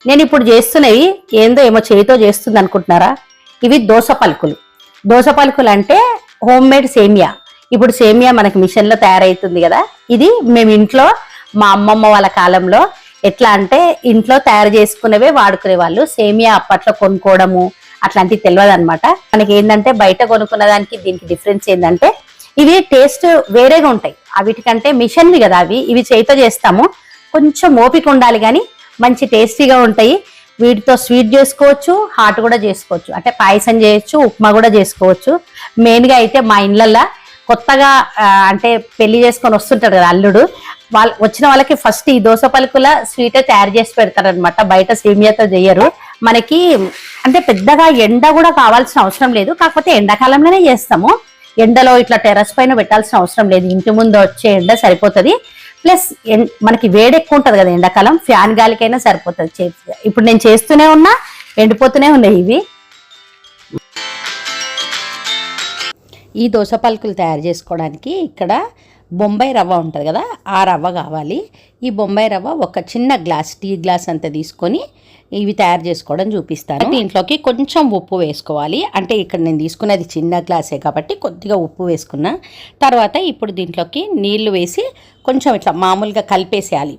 నేను ఇప్పుడు చేస్తున్నవి ఏందో ఏమో చేతితో చేస్తుంది అనుకుంటున్నారా? ఇవి దోస పలుకులు. దోస పలుకులు అంటే హోమ్ మేడ్ సేమియా. ఇప్పుడు సేమియా మనకి మిషన్లో తయారవుతుంది కదా, ఇది మేము ఇంట్లో మా అమ్మమ్మ వాళ్ళ కాలంలో ఎట్లా అంటే ఇంట్లో తయారు చేసుకునేవే వాడుకునే వాళ్ళు. సేమియా అప్పట్లో కొనుక్కోవడము అట్లాంటివి తెలియదు అనమాట. మనకి ఏంటంటే బయట కొనుక్కున్న దానికి దీనికి డిఫరెన్స్ ఏంటంటే ఇవి టేస్ట్ వేరేగా ఉంటాయి. వీటికంటే మిషన్వి కదా అవి, ఇవి చేతితో చేస్తాము. కొంచెం ఓపిక ఉండాలి కానీ మంచి టేస్టీగా ఉంటాయి. వీటితో స్వీట్ చేసుకోవచ్చు, హాట్ కూడా చేసుకోవచ్చు. అంటే పాయసం చేయొచ్చు, ఉప్మా కూడా చేసుకోవచ్చు. మెయిన్గా అయితే మా ఇళ్ళల్లో కొత్తగా అంటే పెళ్లి చేసుకొని వస్తుంటారు కదా అల్లుడు, వచ్చిన వాళ్ళకి ఫస్ట్ ఈ దోస పలుకుల స్వీటే తయారు చేసి పెడతారనమాట. బయట సేమియాతో చేయరు. మనకి అంటే పెద్దగా ఎండ కూడా కావాల్సిన అవసరం లేదు, కాకపోతే ఎండాకాలంలోనే చేస్తాము. ఎండలో ఇట్లా టెర్రస్ పైన పెట్టాల్సిన అవసరం లేదు, ఇంటి ముందు వచ్చే ఎండ సరిపోతుంది. ప్లస్ మనకి వేడి ఎక్కువ ఉంటుంది కదా ఎండాకాలం, ఫ్యాన్ గాలికైనా సరిపోతుంది. ఇప్పుడు నేను చేస్తూనే ఉన్నా, ఎండిపోతూనే ఉన్నాయి ఇవి. ఈ దోస పలుకులు తయారు చేసుకోవడానికి ఇక్కడ బొంబాయి రవ్వ ఉంటుంది కదా, ఆ రవ్వ కావాలి. ఈ బొంబాయి రవ్వ ఒక చిన్న గ్లాస్, టీ గ్లాస్ అంతా తీసుకొని ఇవి తయారు చేసుకోవడం చూపిస్తాను. దీంట్లోకి కొంచెం ఉప్పు వేసుకోవాలి. అంటే ఇక్కడ నేను తీసుకున్నది చిన్న గ్లాసే కాబట్టి కొద్దిగా ఉప్పు వేసుకున్నా. తర్వాత ఇప్పుడు దీంట్లోకి నీళ్లు వేసి కొంచెం ఇట్లా మామూలుగా కలిపేసేయాలి.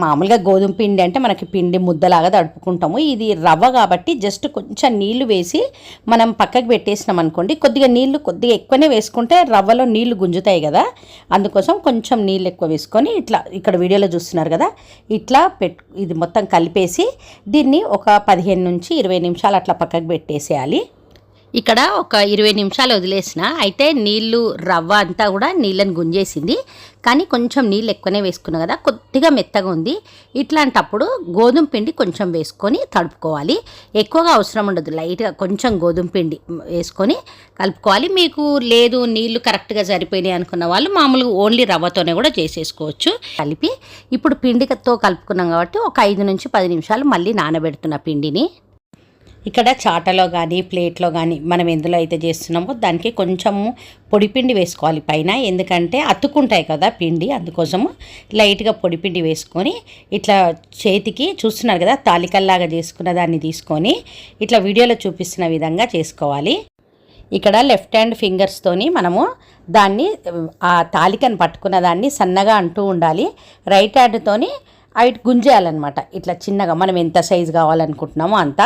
మామూలుగా గోధుమ పిండి అంటే మనకి పిండి ముద్దలాగా తడుపుకుంటాము. ఇది రవ్వ కాబట్టి జస్ట్ కొంచెం నీళ్లు వేసి మనం పక్కకి పెట్టేసినాం అనుకోండి. కొద్దిగా నీళ్లు కొద్దిగా ఎక్కువనే వేసుకుంటే రవ్వలో నీళ్లు గుంజుతాయి కదా, అందుకోసం కొంచెం నీళ్ళు ఎక్కువ వేసుకొని ఇట్లా ఇక్కడ వీడియోలో చూస్తున్నారు కదా, ఇట్లా ఇది మొత్తం కలిపేసి దీన్ని ఒక 15 నుంచి 20 నిమిషాలు అట్లా పక్కకు పెట్టేసేయాలి. ఇక్కడ ఒక 20 నిమిషాలు వదిలేసిన అయితే నీళ్ళు రవ్వ అంతా కూడా నీళ్ళని గుంజేసింది. కానీ కొంచెం నీళ్ళు ఎక్కువనే వేసుకున్నా కదా, కొద్దిగా మెత్తగా ఉంది. ఇట్లాంటప్పుడు గోధుమ పిండి కొంచెం వేసుకొని తడుపుకోవాలి. ఎక్కువగా అవసరం ఉండదు, లైట్గా కొంచెం గోధుమ పిండి వేసుకొని కలుపుకోవాలి. మీకు లేదు నీళ్ళు కరెక్ట్గా సరిపోయినాయి అనుకున్న వాళ్ళు మామూలుగా ఓన్లీ రవ్వతోనే కూడా చేసేసుకోవచ్చు. కలిపి ఇప్పుడు పిండితో కలుపుకున్నాం కాబట్టి ఒక 5 నుంచి 10 నిమిషాలు మళ్ళీ నానబెడుతున్న పిండిని. ఇక్కడ చాటలో కానీ ప్లేట్లో కానీ మనం ఎందులో అయితే చేస్తున్నామో దానికి కొంచెము పొడిపిండి వేసుకోవాలి పైన, ఎందుకంటే అతుక్కుంటాయి కదా పిండి, అందుకోసము లైట్గా పొడిపిండి వేసుకొని ఇట్లా చేతికి చూస్తున్నారు కదా తాలికల్లాగా చేసుకున్న దాన్ని తీసుకొని ఇట్లా వీడియోలో చూపిస్తున్న విధంగా చేసుకోవాలి. ఇక్కడ లెఫ్ట్ హ్యాండ్ ఫింగర్స్తోని మనము దాన్ని ఆ తాలికను పట్టుకున్న దాన్ని సన్నగా అంటూ ఉండాలి. రైట్ హ్యాండ్తోని అవి గుంజేయాలన్నమాట ఇట్లా చిన్నగా, మనం ఎంత సైజు కావాలనుకుంటున్నామో అంత.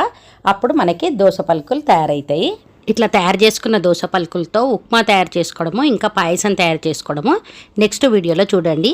అప్పుడు మనకి దోస పలుకులు తయారవుతాయి. ఇట్లా తయారు చేసుకున్న దోస పలుకులతో ఉప్మా తయారు చేసుకోవడము, ఇంకా పాయసం తయారు చేసుకోవడము నెక్స్ట్ వీడియోలో చూడండి.